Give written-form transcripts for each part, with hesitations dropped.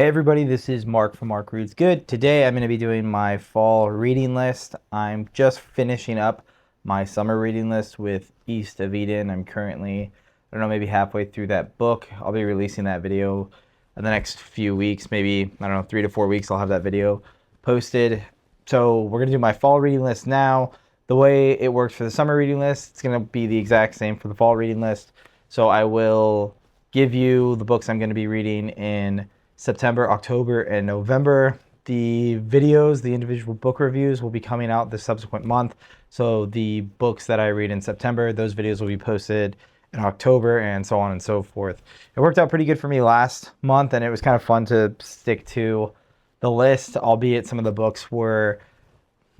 Hey everybody, this is Mark from Mark Reads Good. Today I'm going to be doing my fall reading list. I'm just finishing up my summer reading list with East of Eden. I'm currently, I don't know, maybe halfway through that book. I'll be releasing that video in the next few weeks, maybe, I don't know, 3 to 4 weeks. I'll have that video posted. So we're going to do my fall reading list now. The way it works for the summer reading list, it's going to be the exact same for the fall reading list. So I will give you the books I'm going to be reading in September, October, and November. The videos, the individual book reviews will be coming out the subsequent month. So the books that I read in September, those videos will be posted in October and so on and so forth. It worked out pretty good for me last month, and it was kind of fun to stick to the list, albeit some of the books were,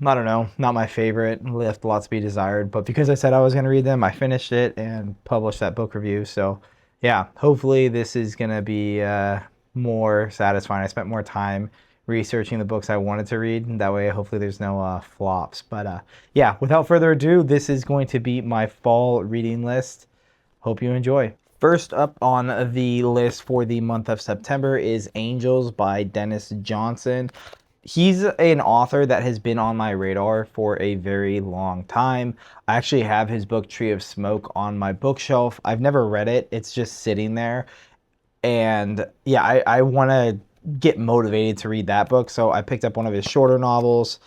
I don't know, not my favorite, left lots to be desired. But because I said I was going to read them, I finished it and published that book review. So yeah, hopefully this is going to be more satisfying. I spent more time researching the books I wanted to read, and that way hopefully there's no flops. But yeah, without further ado, this is going to be my fall reading list. Hope you enjoy. First up on the list for the month of September is Angels by Denis Johnson. He's an author that has been on my radar for a very long time. I actually have his book Tree of Smoke on my bookshelf. I've never read it. It's just sitting there. And yeah, I want to get motivated to read that book. So I picked up one of his shorter novels.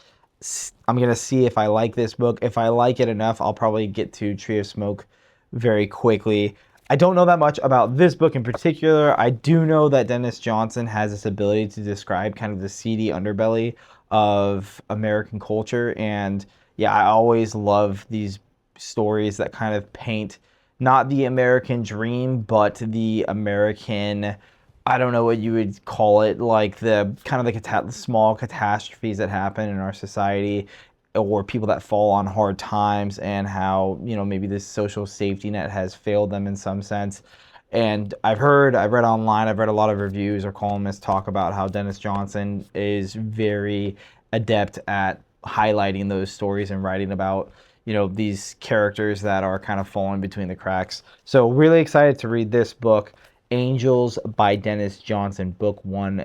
I'm going to see if I like this book. If I like it enough, I'll probably get to Tree of Smoke very quickly. I don't know that much about this book in particular. I do know that Denis Johnson has this ability to describe kind of the seedy underbelly of American culture. And yeah, I always love these stories that kind of paint not the American dream, but the American, I don't know what you would call it, like the kind of the small catastrophes that happen in our society, or people that fall on hard times, and how, you know, maybe this social safety net has failed them in some sense. And I've read online, I've read a lot of reviews or columnists talk about how Denis Johnson is very adept at highlighting those stories and writing about, you know, these characters that are kind of falling between the cracks. So really excited to read this book, Angels by Denis Johnson, book 1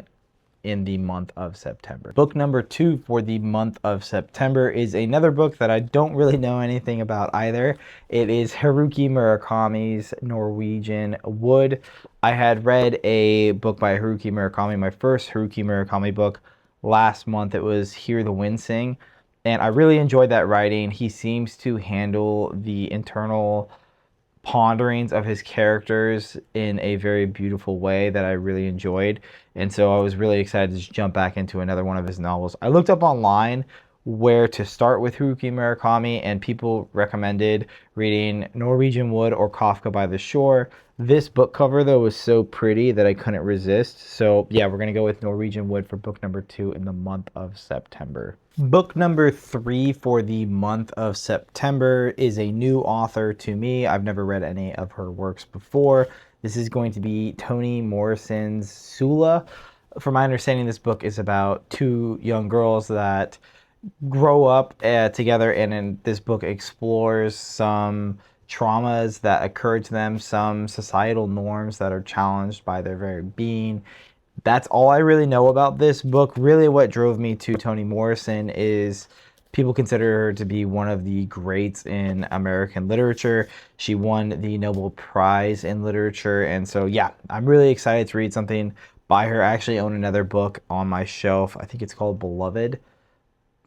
in the month of September. Book number 2 for the month of September is another book that I don't really know anything about either. It is Haruki Murakami's Norwegian Wood. I had read a book by Haruki Murakami, my first Haruki Murakami book, last month. It was Hear the Wind Sing. And I really enjoyed that writing. He seems to handle the internal ponderings of his characters in a very beautiful way that I really enjoyed. And so I was really excited to just jump back into another one of his novels. I looked up online where to start with Haruki Murakami, and people recommended reading Norwegian Wood or Kafka by the Shore. This book cover, though, was so pretty that I couldn't resist. So yeah, we're going to go with Norwegian Wood for book number 2 in the month of September. Book number 3 for the month of September is a new author to me. I've never read any of her works before. This is going to be Toni Morrison's Sula. From my understanding, this book is about 2 young girls that grow up together, and in this book explores some traumas that occur to them, some societal norms that are challenged by their very being. That's all I really know about this book. Really what drove me to Toni Morrison is people consider her to be one of the greats in American literature. She won the Nobel Prize in literature, and so yeah, I'm really excited to read something by her. I actually own another book on my shelf. I think it's called Beloved,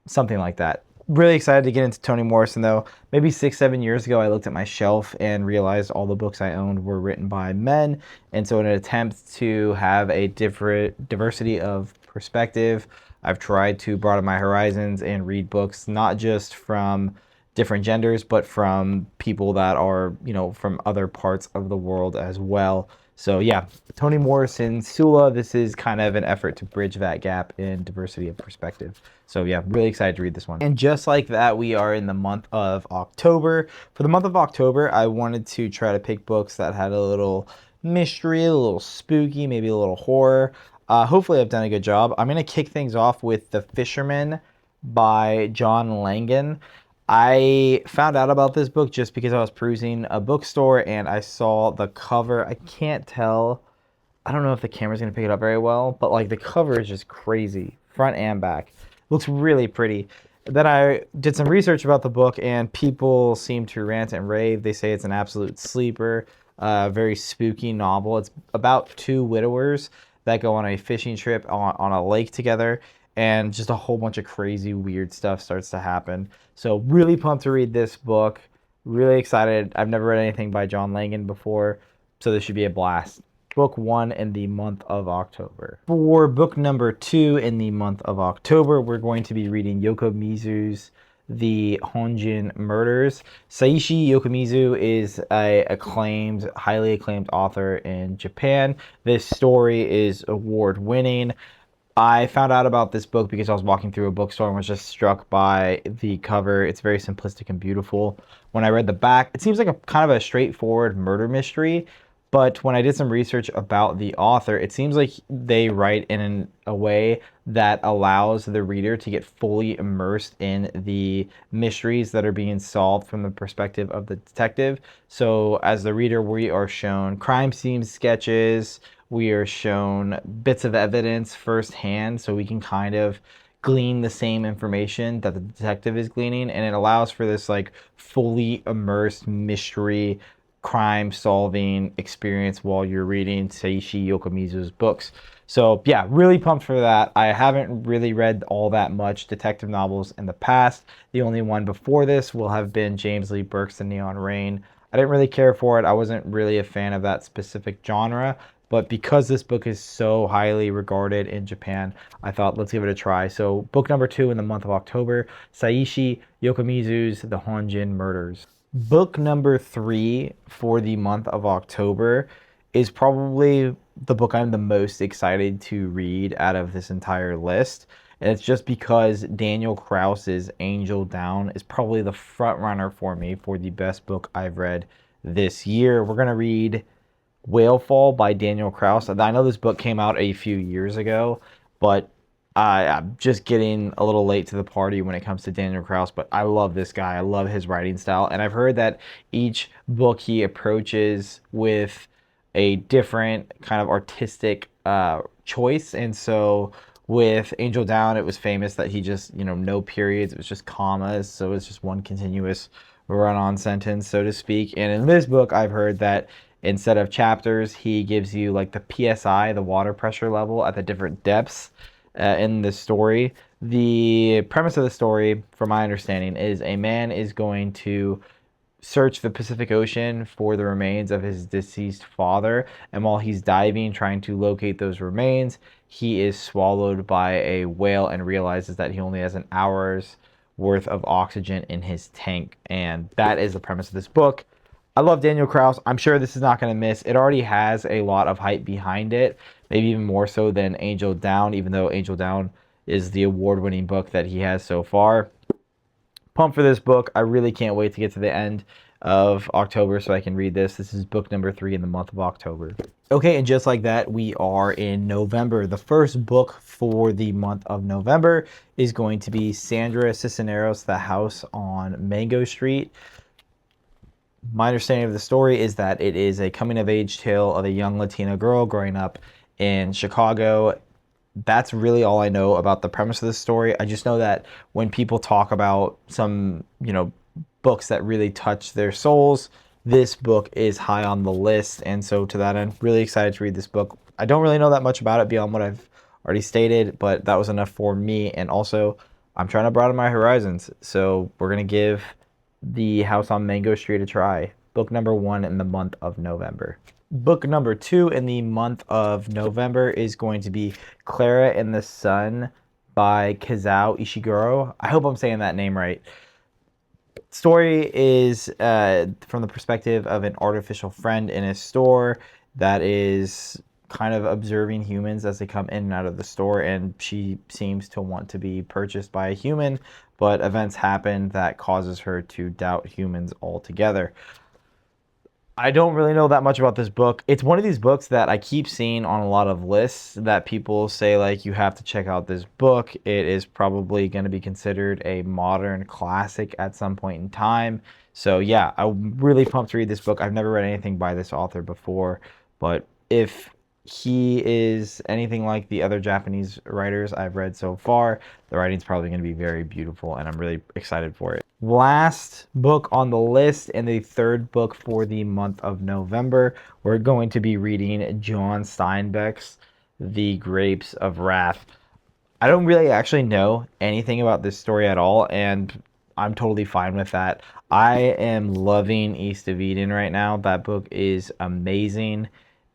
something like that. Really excited to get into Toni Morrison, though. Maybe 6-7 years ago, I looked at my shelf and realized all the books I owned were written by men. And so in an attempt to have a different diversity of perspective, I've tried to broaden my horizons and read books not just from different genders, but from people that are, you know, from other parts of the world as well. So yeah, Toni Morrison, Sula, this is kind of an effort to bridge that gap in diversity of perspective. So yeah, really excited to read this one. And just like that, we are in the month of October. For the month of October, I wanted to try to pick books that had a little mystery, a little spooky, maybe a little horror. Hopefully I've done a good job. I'm going to kick things off with The Fisherman by John Langan. I found out about this book just because I was perusing a bookstore and I saw the cover. I can't tell I don't know if the camera's gonna pick it up very well, but like the cover is just crazy, front and back. Looks really pretty. Then I did some research about the book, and people seem to rant and rave. They say it's an absolute sleeper, very spooky novel. It's about two widowers that go on a fishing trip on a lake together, and just a whole bunch of crazy, weird stuff starts to happen. So really pumped to read this book. Really excited. I've never read anything by John Langan before, so this should be a blast. Book 1 in the month of October. For book number 2 in the month of October, we're going to be reading Yokomizo's The Honjin Murders. Seishi Yokomizo is a highly acclaimed author in Japan. This story is award-winning. I found out about this book because I was walking through a bookstore and was just struck by the cover. It's very simplistic and beautiful. When I read the back, it seems like a kind of a straightforward murder mystery, but when I did some research about the author, it seems like they write in a way that allows the reader to get fully immersed in the mysteries that are being solved from the perspective of the detective. So as the reader, we are shown crime scene sketches, we are shown bits of evidence firsthand, so we can kind of glean the same information that the detective is gleaning, and it allows for this like fully immersed mystery crime solving experience while you're reading Seishi Yokomizo's books. So yeah, really pumped for that. I haven't really read all that much detective novels in the past. The only one before this will have been James Lee Burke's The Neon Rain. I didn't really care for it. I wasn't really a fan of that specific genre, but because this book is so highly regarded in Japan, I thought let's give it a try. So book number 2 in the month of October, Seishi Yokomizo's The Honjin Murders. Book number 3 for the month of October is probably the book I'm the most excited to read out of this entire list. And it's just because Daniel Kraus's Angel Down is probably the front runner for me for the best book I've read this year. We're going to read Whalefall by Daniel Kraus. I know this book came out a few years ago, but I'm just getting a little late to the party when it comes to Daniel Kraus, but I love this guy. I love his writing style, and I've heard that each book he approaches with a different kind of artistic choice. And so with Angel Down, it was famous that he just, no periods. It was just commas, so it's just one continuous run-on sentence, so to speak. And in this book, I've heard that instead of chapters, he gives you like the PSI, the water pressure level at the different depths in the story. The premise of the story, from my understanding, is a man is going to search the Pacific Ocean for the remains of his deceased father, and while he's diving trying to locate those remains, he is swallowed by a whale and realizes that he only has an hour's worth of oxygen in his tank. And that is the premise of this book. I love Daniel Kraus. I'm sure this is not going to miss. It already has a lot of hype behind it, maybe even more so than Angel Down, even though Angel Down is the award-winning book that he has so far. Pumped for this book. I really can't wait to get to the end of October so I can read this. This is book number 3 in the month of October. Okay, and just like that, we are in November. The first book for the month of November is going to be Sandra Cisneros' The House on Mango Street. My understanding of the story is that it is a coming-of-age tale of a young Latina girl growing up in Chicago. That's really all I know about the premise of the story. I just know that when people talk about some, books that really touch their souls, this book is high on the list. And so to that end, really excited to read this book. I don't really know that much about it beyond what I've already stated, but that was enough for me. And also, I'm trying to broaden my horizons. So we're going to give The House on Mango Street a try. Book number 1 in the month of November. Book number 2 in the month of November is going to be Klara and the Sun by Kazuo Ishiguro. I hope I'm saying that name right. Story is from the perspective of an artificial friend in a store that is kind of observing humans as they come in and out of the store, and she seems to want to be purchased by a human, but events happen that causes her to doubt humans altogether. I don't really know that much about this book. It's one of these books that I keep seeing on a lot of lists that people say, like, you have to check out this book. It is probably going to be considered a modern classic at some point in time. So yeah, I'm really pumped to read this book. I've never read anything by this author before, but if he is anything like the other Japanese writers I've read so far. The writing's probably going to be very beautiful, and I'm really excited for it. Last book on the list, and the third book for the month of November, we're going to be reading John Steinbeck's The Grapes of Wrath. I don't really actually know anything about this story at all, and I'm totally fine with that. I am loving East of Eden right now. That book is amazing.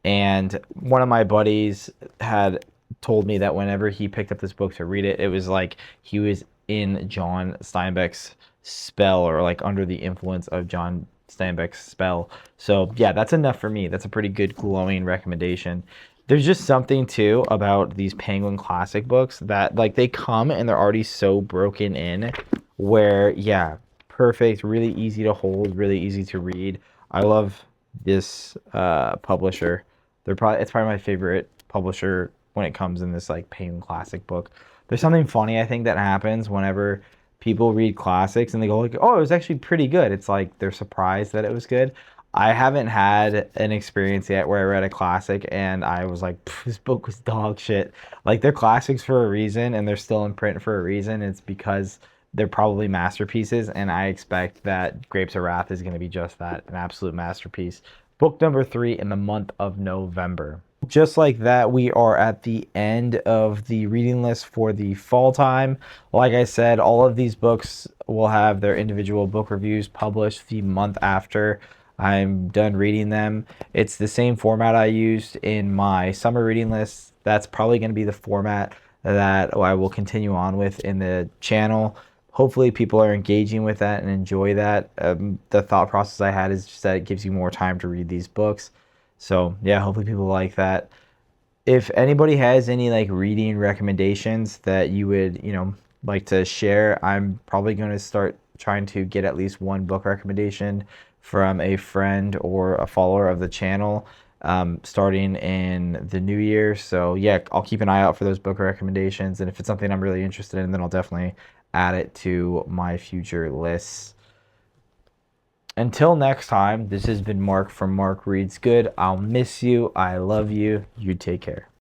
And one of my buddies had told me that whenever he picked up this book to read it, it was like he was in John Steinbeck's spell, or like under the influence of John Steinbeck's spell. So, yeah, that's enough for me. That's a pretty good glowing recommendation. There's just something too about these Penguin Classic books that like they come and they're already so broken in where yeah, perfect, really easy to hold, really easy to read. I love this publisher. It's probably my favorite publisher when it comes in this like Penguin Classic book. There's something funny I think that happens whenever people read classics and they go like, "Oh, it was actually pretty good." It's like they're surprised that it was good. I haven't had an experience yet where I read a classic and I was like, this book was dog shit. Like they're classics for a reason and they're still in print for a reason. It's because they're probably masterpieces, and I expect that Grapes of Wrath is going to be just that, an absolute masterpiece. Book number 3 in the month of November. Just like that, we are at the end of the reading list for the fall time. Like I said, all of these books will have their individual book reviews published the month after I'm done reading them. It's the same format I used in my summer reading list. That's probably going to be the format that I will continue on with in the channel. Hopefully people are engaging with that and enjoy that. The thought process I had is just that it gives you more time to read these books. So yeah, hopefully people like that. If anybody has any like reading recommendations that you would, like to share, I'm probably going to start trying to get at least one book recommendation from a friend or a follower of the channel, starting in the new year. So yeah, I'll keep an eye out for those book recommendations, and if it's something I'm really interested in, then I'll definitely add it to my future lists. Until next time, this has been Mark from Mark Reads Good. I'll miss you. I love you. You take care.